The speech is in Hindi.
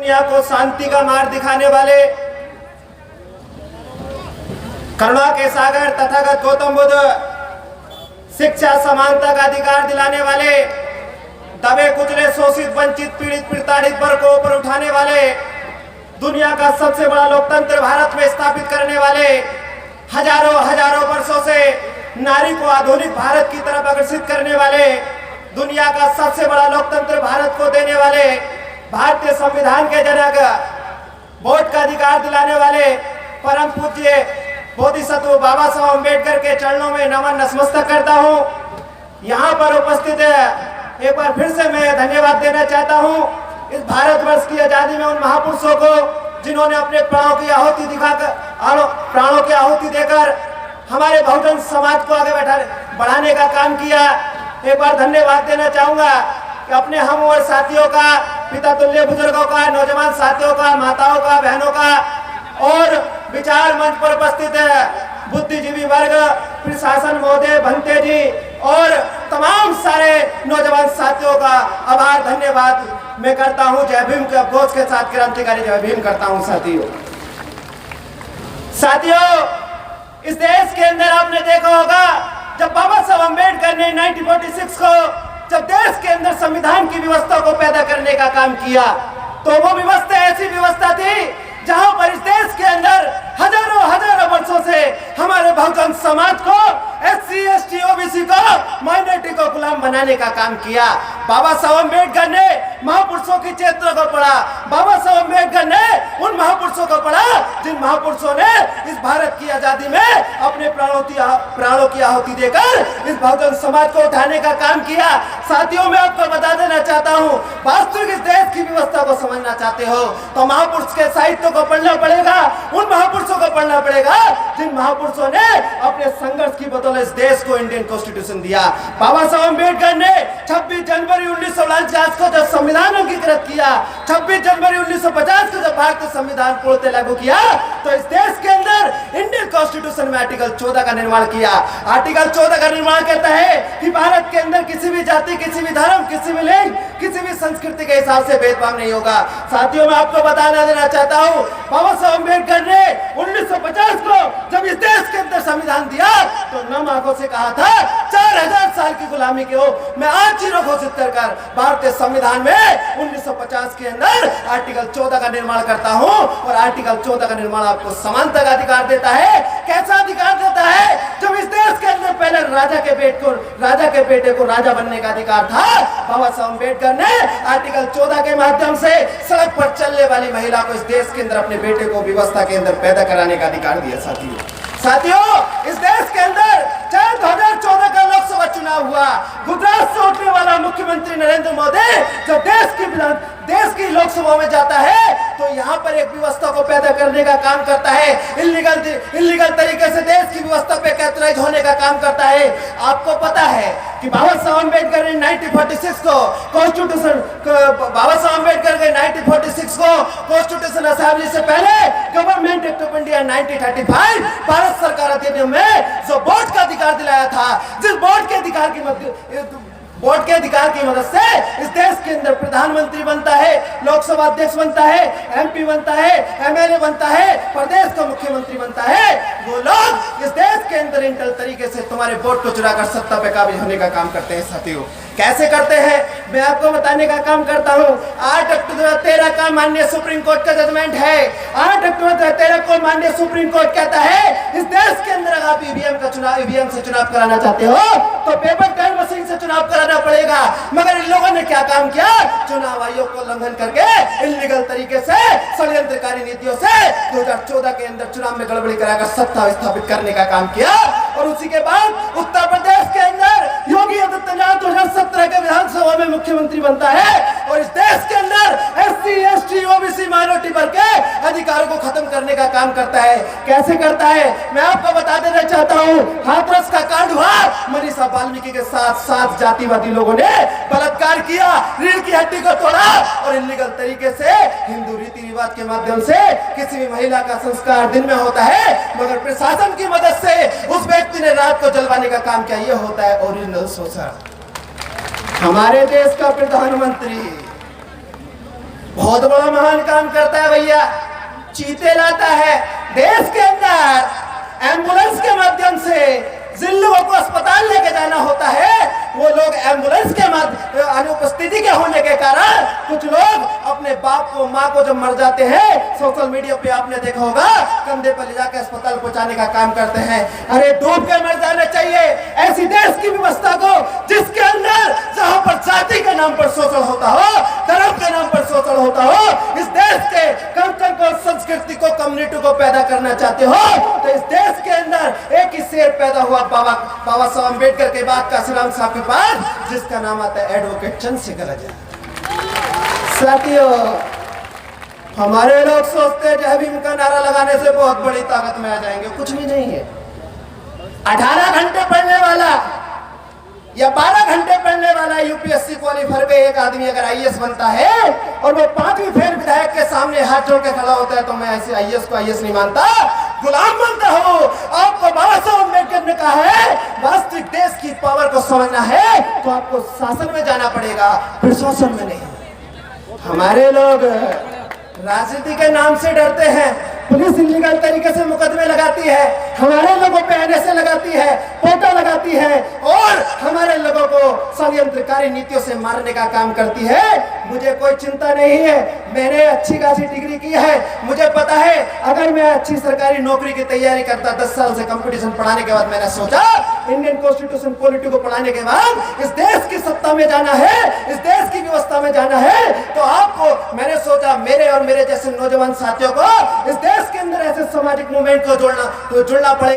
दुनिया को शांति का मार्ग दिखाने वाले, करुणा के सागर तथागत गौतम बुद्ध, शिक्षा समानता का अधिकार दिलाने वाले, दबे कुचले शोषित वंचित पीड़ित प्रताड़ित वर्ग को ऊपर उठाने वाले, दुनिया का सबसे बड़ा लोकतंत्र भारत में स्थापित करने वाले, हजारों वर्षों से नारी को आधुनिक भारत की तरफ आकर्षित करने वाले, दुनिया का सबसे बड़ा लोकतंत्र भारत को देने वाले, भारतीय संविधान के जनक, वोट का अधिकार दिलाने वाले परम पूज्य बोधिसत्व बाबा साहब अम्बेडकर के चरणों में नमन नतमस्तक करता हूँ। यहाँ पर उपस्थित है एक बार फिर से मैं धन्यवाद देना चाहता हूँ इस भारतवर्ष की आजादी में उन महापुरुषों को जिन्होंने अपने प्राणों की आहुति देकर हमारे बहुजन समाज को आगे बढ़ाने का काम किया। एक बार धन्यवाद देना चाहूंगा कि अपने हम और साथियों का, पिता तुल्य बुजुर्गों का, नौजवान साथियों का, माताओं का, बहनों का और विचार मंच पर उपस्थित है बुद्धिजीवी वर्ग, प्रशासन महोदय, भंते जी और तमाम सारे नौजवान साथियों का आभार धन्यवाद मैं करता हूं। जय भीम के अघोष के साथ क्रांतिकारी जय भीम करता हूं। साथियों, इस देश के अंदर आपने देखा होगा जब बाबा साहब अम्बेडकर ने 1946 को जब देश के अंदर संविधान की व्यवस्था को पैदा करने का काम किया तो वो व्यवस्था ऐसी व्यवस्था थी जहां पर इस देश के अंदर हजारों वर्षों से हमारे बहुजन समाज को SC, ST, OBC को, माइनॉरिटी को गुलाम बनाने का काम किया। बाबा साहब अम्बेडकर ने महापुरुषों की चरित्र को पढ़ा, बाबा साहब अम्बेडकर ने उन महापुरुषों को पढ़ा जिन महापुरुषों ने इस भारत की आजादी में अपने प्राणों की आहुति देकर इस बहुजन समाज को उठाने का काम किया। साथियों, मैं आपको बता देना चाहता हूँ, वास्तविक इस देश की व्यवस्था को समझना चाहते हो तो महापुरुष के साहित्य को पढ़ना पड़ेगा, उन महापुरुषों को पढ़ना पड़ेगा जिन महापुरुषों ने अपने संघर्ष की बदौलत इस देश को इंडियन कॉन्स्टिट्यूशन दिया। बाबा साहब अम्बेडकर ने 26 जनवरी 1949 को जब संविधान अंगीकृत किया, 26 जनवरी 1950 को जब भारतीय संविधान पूर्णतः लागू किया तो इस देश के अंदर इंडियन कॉन्स्टिट्यूशन में आर्टिकल 14 का निर्माण किया। आर्टिकल 14 का निर्माण कहता है कि भारत के अंदर किसी भी जाति, किसी भी धर्म, किसी भी लिंग, किसी भी संस्कृति के हिसाब से भेदभाव नहीं होगा। साथियों, मैं आपको बताना देना चाहता हूँ, बाबा साहब अम्बेडकर ने 1950 को जब इस देश के अंदर संविधान दिया तो नम आंखों से कहा था 4000 साल की गुलामी के हो मैं आज जीरो घोषित कर भारतीय संविधान में 1950 के अंदर आर्टिकल 14 का निर्माण करता हूं। और आर्टिकल 14 का निर्माण आपको समानता का अधिकार देता है। कैसा अधिकार देता है? जब इस देश के अंदर पहले राजा के बेटे को राजा बनने का अधिकार था, बाबा साहब अम्बेडकर ने आर्टिकल 14 के माध्यम से सड़क पर चलने वाली महिला को इस देश के अंदर अपने बेटे को व्यवस्था के अंदर पैदा कराने का अधिकार दिया। साथियों, इस देश के अंदर चाहे 2014 का लोकसभा चुनाव हुआ, गुजरात से उठने वाला मुख्यमंत्री नरेंद्र मोदी जब देश की लोकसभा में जाता है तो यहाँ पर एक व्यवस्था को पैदा करने का काम करता है, इलीगल तरीके से देश की व्यवस्था पे कैटेगराइज होने का काम करता है। आपको पता है कि बाबा साहब अम्बेडकर ने 1946 को कॉन्स्टिट्यूशन असेंबली से पहले government act of India 1935 Bharat सरकार अधिनियम में जो वोट का अधिकार दिलाया था, जिस वोट के अधिकार की मदद से इस देश के अंदर प्रधानमंत्री बनता है, लोकसभा अध्यक्ष बनता है, MP बनता है, MLA बनता है, प्रदेश का मुख्यमंत्री बनता है, वो लोग इस देश के अंदर इंटल तरीके से तुम्हारे वोट को चुराकर सत्ता पे काबिज होने का काम करते हैं। साथियों, कैसे करते हैं मैं आपको बताने का काम करता हूं। 8 अक्टूबर 2013 का माननीय सुप्रीम कोर्ट का जजमेंट है। 8 अक्टूबर 2013 को माननीय सुप्रीम कोर्ट कहता है इस देश के अंदर अगर आप ईवीएम से चुनाव कराना चाहते हो तो पेपर बैलेट मशीन से चुनाव कराना पड़ेगा। मगर इन लोगों ने क्या काम किया? चुनाव आयोग को उल्लंघन करके इलीगल तरीके से षड्यंत्रकारी नीतियों से 2014 के अंदर चुनाव में गड़बड़ी कराकर सत्ता स्थापित करने का काम किया। और उसी के बाद उत्तर प्रदेश के अंदर योगी आदित्यनाथ 2017 के विधानसभा में मुख्यमंत्री बनता है और इस देश के अंदर SC, ST, OBC माइनॉरिटी वर्ग के अधिकारों को खत्म करने का काम करता है। कैसे करता है मैं आपको बता देना चाहता हूँ। हाथरस का कांड हुआ, मनीषा वाल्मीकि के साथ जातिवादी लोगों ने बलात्कार किया, रीढ़ की हड्डी को तोड़ा और इलीगल तरीके से हिंदू रीति रिवाज के माध्यम से किसी भी महिला का संस्कार दिन में होता है, मगर प्रशासन की मदद से उस व्यक्ति ने रात को जलवाने का काम किया। यह होता है ओरिजिनल शोषण। हमारे देश का प्रधानमंत्री बहुत बड़ा महान काम करता है भैया, चीते लाता है देश के अंदर एम्बुलेंस के माध्यम से। जिन लोगों को अस्पताल लेके जाना होता है वो लोग एम्बुलेंस के अनुपस्थिति के होने के कारण कुछ लोग अपने बाप को माँ को जब मर जाते हैं, सोशल मीडिया पे आपने देखा होगा, कंधे पर ले जाकर अस्पताल पहुंचाने का काम करते हैं। अरे डूब के मर जाना चाहिए ऐसी देश की व्यवस्था को जिसके अंदर जहां पर जाति के नाम पर शोषण होता हो, धर्म के नाम पर शोषण होता हो। इस देश के कल्चर को, संस्कृति को, कम्युनिटी को पैदा करना चाहते हो तो इस देश के अंदर एक ही शेर पैदा हुआ बाबा साहब अम्बेडकर के बाद काशीराम साहब के पास, जिसका नाम आता है एडवोकेट चंद्रशेखर आजाद। साथियों, हमारे लोग सोचते हैं जय भीम का नारा लगाने से बहुत बड़ी ताकत में आ जाएंगे, कुछ भी नहीं है। 18 घंटे पढ़ने वाला या 12 घंटे पढ़ने वाला यूपीएससी क्वालिफायर में एक आदमी अगर आईएएस बनता है और वो 5वीं फेल विधायक के सामने हाथ जोड़ के खड़ा होता है तो मैं ऐसे आईएएस को आईएएस नहीं मानता, गुलाम मानता हूँ। आपको बाबा साहब अम्बेडकर ने कहा है वास्तविक देश की पावर को समझना है तो आपको शासन में जाना पड़ेगा, प्रशासन में नहीं। हमारे लोग राजनीति के नाम से डरते हैं, पुलिस इलीगल तरीके से मुकदमे लगाती है, हमारे लोगों पे एनएसए लगाती है, पोटा लगाती है और हमारे लोगों को षड्यंत्रकारी नीतियों से मारने का काम करती है। मुझे कोई चिंता नहीं है, मैंने अच्छी खासी डिग्री की है, मुझे पता है अगर मैं अच्छी सरकारी नौकरी की तैयारी करता 10 साल से कंपटीशन पढ़ाने के बाद मैंने सोचा इंडियन कॉन्स्टिट्यूशन पॉलिटी को पढ़ाने के बाद इस देश की सत्ता में जाना है, इस देश की व्यवस्था में जाना है तो आपको मैंने सोचा मेरे और मेरे जैसे नौजवान साथियों को इस देश के अंदर ऐसे सामाजिक मूवमेंट को जुड़ना पड़ेगा।